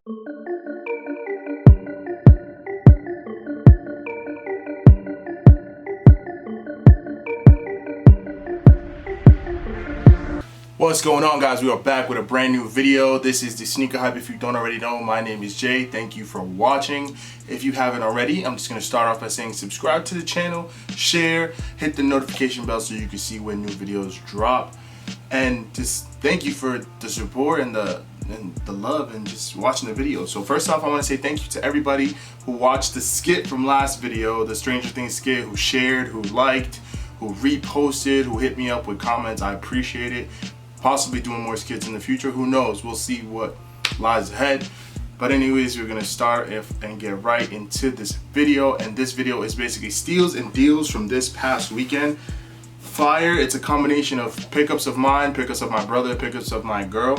What's going on, guys? We are back with a brand new video. This is the Sneaker Hype. If you don't already know, my name is Jay. Thank you for watching. If you haven't already, I'm just going to start off by saying subscribe to the channel, share, hit the notification bell so you can see when new videos drop. And just thank you for the support and the love and just watching the video. So first off, I want to say thank you to everybody who watched the skit from last video, the Stranger Things skit, who shared, who liked, who reposted, who hit me up with comments. I appreciate it. Possibly doing more skits in the future, who knows, we'll see what lies ahead. But anyways, we're gonna start and get right into this video, and this video is basically steals and deals from this past weekend. Fire. It's a combination of pickups of mine, pickups of my brother, pickups of my girl.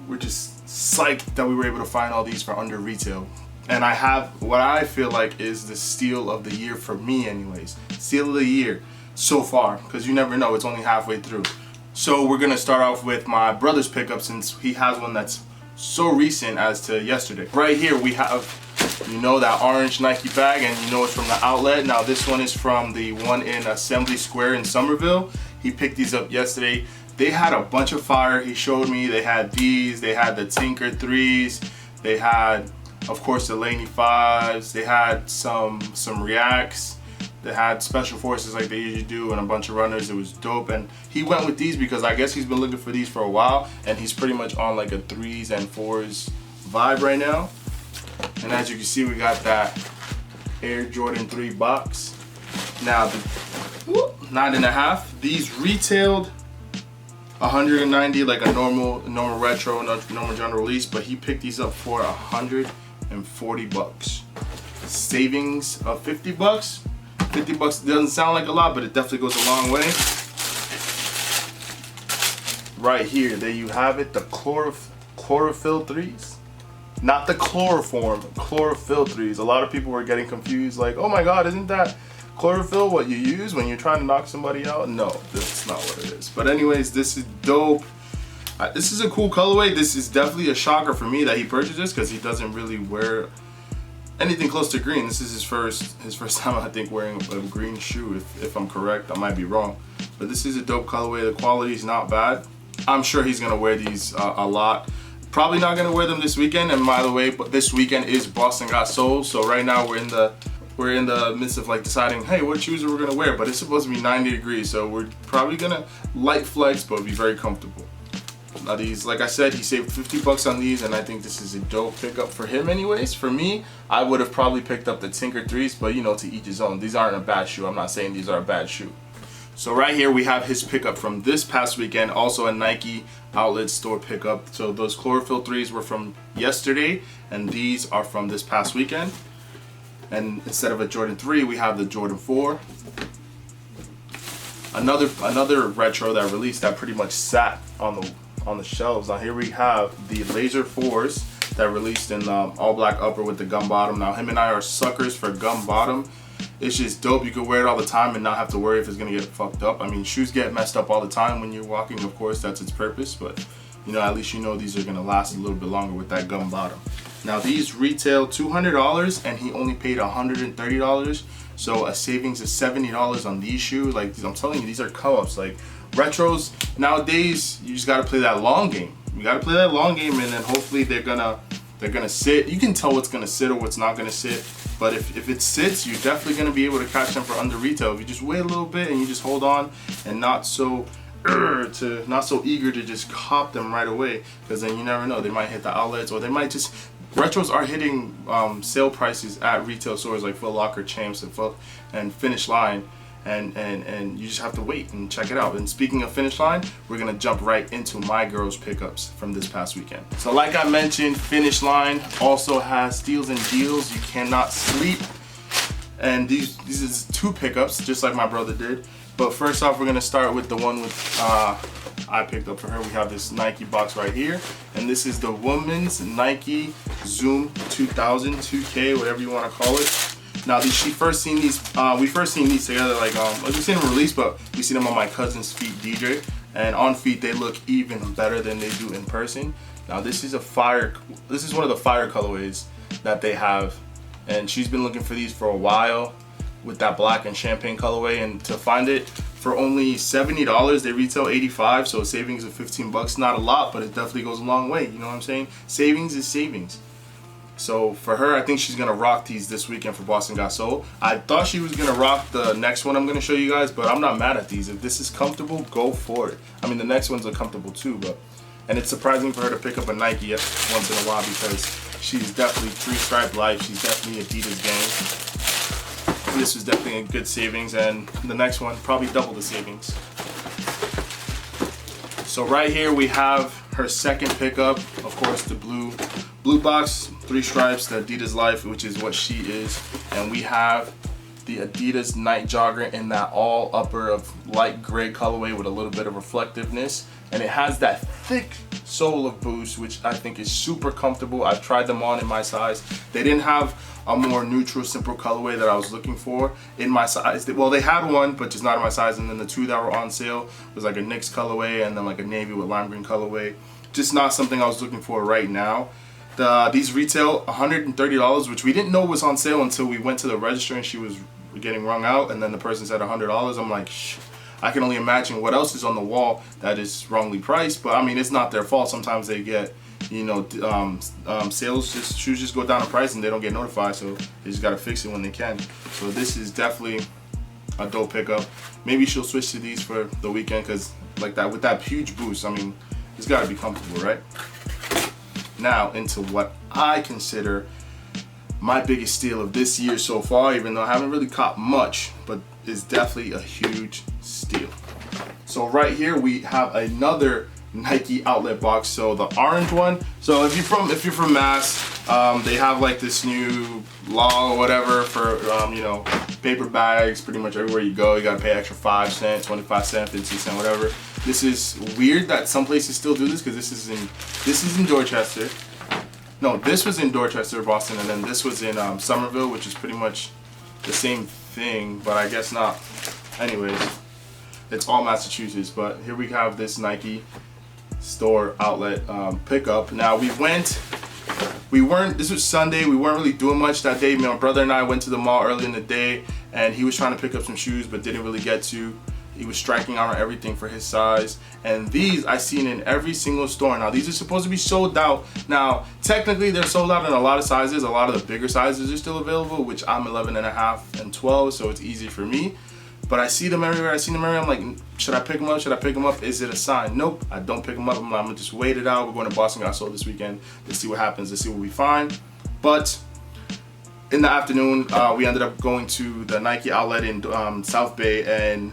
We're just psyched that we were able to find all these for under retail. And I have what I feel like is the steal of the year for me anyways. Steal of the year so far, because you never know, it's only halfway through. So we're gonna start off with my brother's pickup, since he has one that's so recent as to yesterday. Right here we have, you know, that orange Nike bag, and you know it's from the outlet. Now this one is from the one in Assembly Square in Somerville. He picked these up yesterday. They had a bunch of fire. He showed me they had these, they had the Tinker 3s, they had, of course, the Laney 5s, they had some Reacts. They had Special Forces like they usually do, and a bunch of runners. It was dope, and he went with these because I guess he's been looking for these for a while, and he's pretty much on like a 3s and 4s vibe right now. And as you can see, we got that Air Jordan 3 box. Now the 9.5. These retailed 190 like a normal retro, normal general release, but he picked these up for 140 bucks. Savings of 50 bucks. 50 bucks doesn't sound like a lot, but it definitely goes a long way. Right here, there you have it, the chlorophyll 3s. Not the chloroform, chlorophyll 3s. A lot of people were getting confused, like, oh my god, isn't that chlorophyll what you use when you're trying to knock somebody out? No, that's not what it is. But anyways, this is dope. This is a cool colorway. This is definitely a shocker for me that he purchased this, because he doesn't really wear anything close to green. This is his first time, I think, wearing a green shoe, if I'm correct. I might be wrong, but this is a dope colorway. The quality is not bad. I'm sure he's gonna wear these a lot. Probably not gonna wear them this weekend. And by the way, but this weekend is Boston Got Soul, so right now we're in the midst of like deciding, hey, what shoes are we gonna wear? But it's supposed to be 90 degrees, so we're probably gonna light flex, but be very comfortable. Now these, like I said, he saved 50 bucks on these, and I think this is a dope pickup for him anyways. For me, I would have probably picked up the Tinker 3s, but you know, to each his own. These aren't a bad shoe. I'm not saying these are a bad shoe. So right here we have his pickup from this past weekend, also a Nike outlet store pickup. So those chlorophyll 3s were from yesterday, and these are from this past weekend. And instead of a Jordan 3, we have the Jordan 4. Another retro that released that pretty much sat on the shelves. Now here we have the Laser 4s that released in all black upper with the gum bottom. Now him and I are suckers for gum bottom. It's just dope. You can wear it all the time and not have to worry if it's gonna get fucked up. I mean, shoes get messed up all the time when you're walking, of course, that's its purpose, but you know, at least you know these are gonna last a little bit longer with that gum bottom. Now these retail $200, and he only paid $130, so a savings of $70 on these shoes. Like, I'm telling you, these are come-ups. Like, retros nowadays, you just gotta play that long game. You gotta play that long game, and then hopefully they're gonna sit. You can tell what's gonna sit or what's not gonna sit, but if it sits, you're definitely gonna be able to catch them for under retail. If you just wait a little bit and you just hold on and not so eager to just cop them right away, because then you never know, they might hit the outlets, or they might just, retros are hitting sale prices at retail stores like Foot Locker, Champs, and Finish Line. And you just have to wait and check it out. And speaking of Finish Line, we're gonna jump right into my girls' pickups from this past weekend. So like I mentioned, Finish Line also has steals and deals. You cannot sleep. And these is 2 pickups, just like my brother did. But first off, we're gonna start with the one with I picked up for her. We have this Nike box right here, and this is the women's Nike Zoom 2000 2K, whatever you want to call it. Now, we first seen these together, like we've seen them released, but we seen them on my cousin's feet, DJ. And on feet, they look even better than they do in person. Now this is one of the fire colorways that they have, and she's been looking for these for a while with that black and champagne colorway, and to find it for only $70, they retail $85, so a savings of 15 bucks. Not a lot, but it definitely goes a long way, you know what I'm saying? Savings is savings. So for her, I think she's gonna rock these this weekend for Boston Got Soul. I thought she was gonna rock the next one I'm gonna show you guys, but I'm not mad at these. If this is comfortable, go for it. I mean, the next ones are comfortable too, and it's surprising for her to pick up a Nike once in a while, because she's definitely three-stripe life. She's definitely Adidas gang. This was definitely a good savings, and the next one probably double the savings. So right here we have her second pickup, of course, the blue box, three stripes, the Adidas Life, which is what she is, and we have the Adidas Night Jogger in that all upper of light gray colorway with a little bit of reflectiveness, and it has that thick sole of Boost, which I think is super comfortable. I've tried them on in my size. They didn't have a more neutral, simple colorway that I was looking for in my size. Well, they had one, but just not in my size, and then the two that were on sale was like a Knicks colorway and then like a navy with lime green colorway. Just not something I was looking for right now. These retail $130, which we didn't know was on sale until we went to the register and she was getting rung out, and then the person said $100. I'm like, shh. I can only imagine what else is on the wall that is wrongly priced, but I mean, it's not their fault. Sometimes they get, you know, shoes just go down in price and they don't get notified, so they just gotta fix it when they can. So this is definitely a dope pickup. Maybe she'll switch to these for the weekend, because like that, with that huge Boost, I mean, it's gotta be comfortable, right? Now into what I consider my biggest steal of this year so far, even though I haven't really caught much, but it's definitely a huge steal. So right here we have another Nike outlet box. So the orange one. So if you're from Mass, they have like this new law or whatever for you know, paper bags. Pretty much everywhere you go, you gotta pay extra 5 cents, 25 cents, 50 cents, whatever. This is weird that some places still do this, because this is in Dorchester. No, this was in Dorchester, Boston, and then this was in Somerville, which is pretty much the same thing, but I guess not. Anyways, it's all Massachusetts, but here we have this Nike store outlet pickup. Now this was Sunday, we weren't really doing much that day. My brother and I went to the mall early in the day, and he was trying to pick up some shoes, but didn't really get to. He was striking out on everything for his size, and these I seen in every single store. Now these are supposed to be sold out. Now technically they're sold out in a lot of sizes. A lot of the bigger sizes are still available, which I'm 11.5 and 12, so it's easy for me. But I see them everywhere. I'm like, should I pick them up? Should I pick them up? Is it a sign? Nope, I don't pick them up. I'm gonna just wait it out. We're going to Boston Got Soul this weekend. Let's see what happens. Let's see what we find. But in the afternoon, we ended up going to the Nike outlet in South Bay, and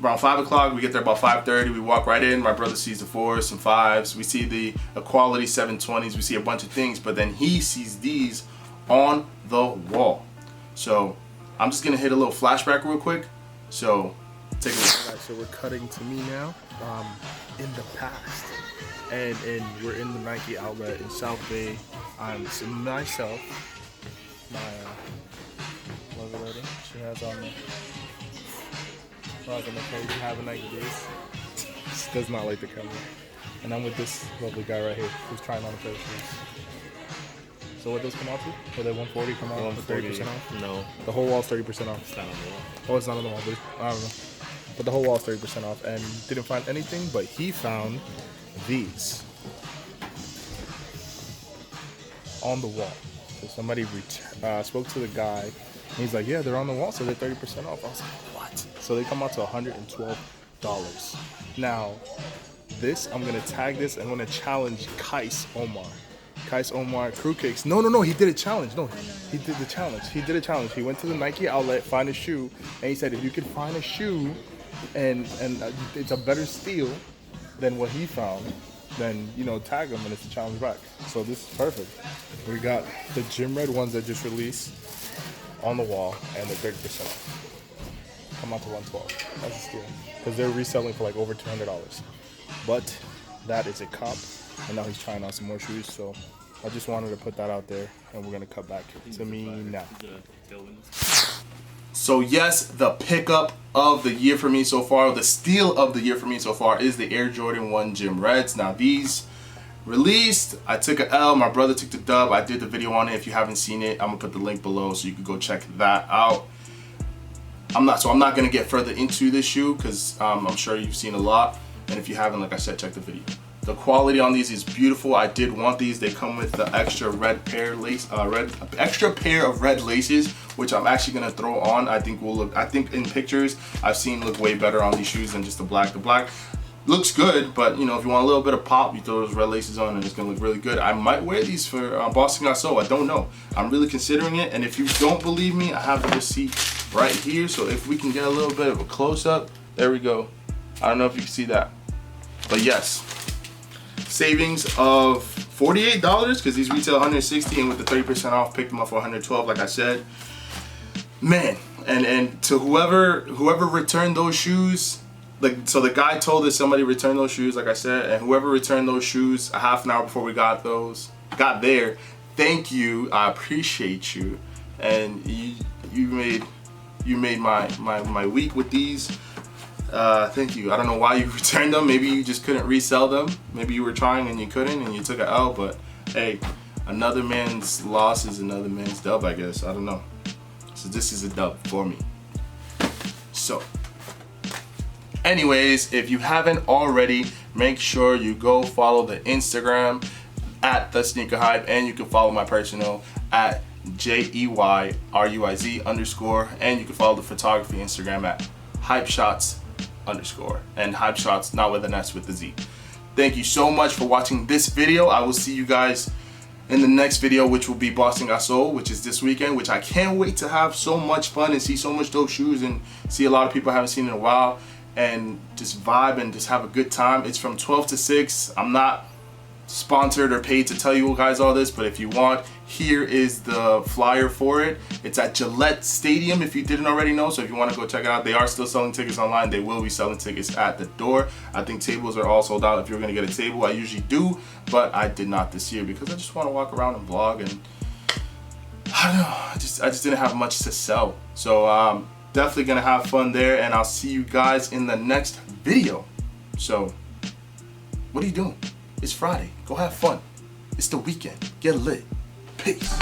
around 5 o'clock, we get there about 5:30. We walk right in. My brother sees the 4s, some 5s. We see the Equality 720s. We see a bunch of things, but then he sees these on the wall. So I'm just gonna hit a little flashback real quick. So take a look. Alright, so we're cutting to me now, in the past, and we're in the Nike outlet in South Bay. I'm myself, my lovely lady. She has on the. Rocking the crazy have a Nike days. She does not like the camera. And I'm with this lovely guy right here who's trying on a pair of shoes. So what does come out to? Will that 140 come out with 30% off? No. The whole wall's 30% off. It's not on the wall. Oh, it's not on the wall, but I don't know. But the whole wall's 30% off, and didn't find anything, but he found these on the wall. So somebody spoke to the guy, and he's like, yeah, they're on the wall, so they're 30% off. I was like, what? So they come out to $112. Now, this, I'm gonna tag this, I'm gonna challenge Kais Omar. Kais Omar, Crew Kicks. No, he did a challenge. No, he did the challenge. He did a challenge. He went to the Nike outlet, find a shoe, and he said if you could find a shoe and it's a better steal than what he found, then, you know, tag him and it's a challenge back. So this is perfect. We got the Gym Red ones that just released on the wall, and they're 30% off. Come out to $112. That's a steal. Because they're reselling for like over $200. But that is a cop. And now he's trying on some more shoes, so I just wanted to put that out there, and we're gonna cut back to me now. So yes, the pickup of the year for me so far, the steal of the year for me so far, is the Air Jordan 1 Gym Reds. Now these released. I took a L, my brother took the dub. I did the video on it. If you haven't seen it, I'm gonna put the link below so you can go check that out. I'm not gonna get further into this shoe because I'm sure you've seen a lot, and if you haven't, like I said, check the video. The quality on these is beautiful. I did want these. They come with the extra extra pair of red laces, which I'm actually gonna throw on. I think in pictures I've seen look way better on these shoes than just the black. The black looks good, but you know, if you want a little bit of pop, you throw those red laces on and it's gonna look really good. I might wear these for Boston Got Soul. I don't know. I'm really considering it, and if you don't believe me, I have the receipt right here. So if we can get a little bit of a close-up, there we go. I don't know if you can see that, but yes, savings of $48 because these retail $160, and with the 30% off, picked them up for $112, like I said. Man, and to whoever returned those shoes, like, so the guy told us somebody returned those shoes, like I said, and whoever returned those shoes a half an hour before we got there, thank you. I appreciate you, and you made my week with these. Thank you. I don't know why you returned them. Maybe you just couldn't resell them. Maybe you were trying and you couldn't, and you took an L. But hey, another man's loss is another man's dub, I guess. I don't know. So this is a dub for me. So anyways, if you haven't already, make sure you go follow the Instagram at The Sneaker Hype, and you can follow my personal at JEYRUIZ_, and you can follow the photography Instagram at HypeShots_, and HypeShots not with an S, with the Z. Thank you so much for watching this video. I will see you guys in the next video, which will be Boston Got Soul, which is this weekend, which I can't wait to have so much fun and see so much dope shoes and see a lot of people I haven't seen in a while and just vibe and just have a good time. It's from 12 to 6. I'm not sponsored or paid to tell you guys all this, but if you want, here is the flyer for it. It's at Gillette Stadium, if you didn't already know. So if you want to go check it out, they are still selling tickets online. They will be selling tickets at the door. I think tables are all sold out if you're going to get a table. I usually do, but I did not this year because I just want to walk around and vlog, and I don't know, I just didn't have much to sell. So definitely gonna have fun there, and I'll see you guys in the next video. So what are you doing? It's Friday. Go have fun. It's the weekend. Get lit. Peace.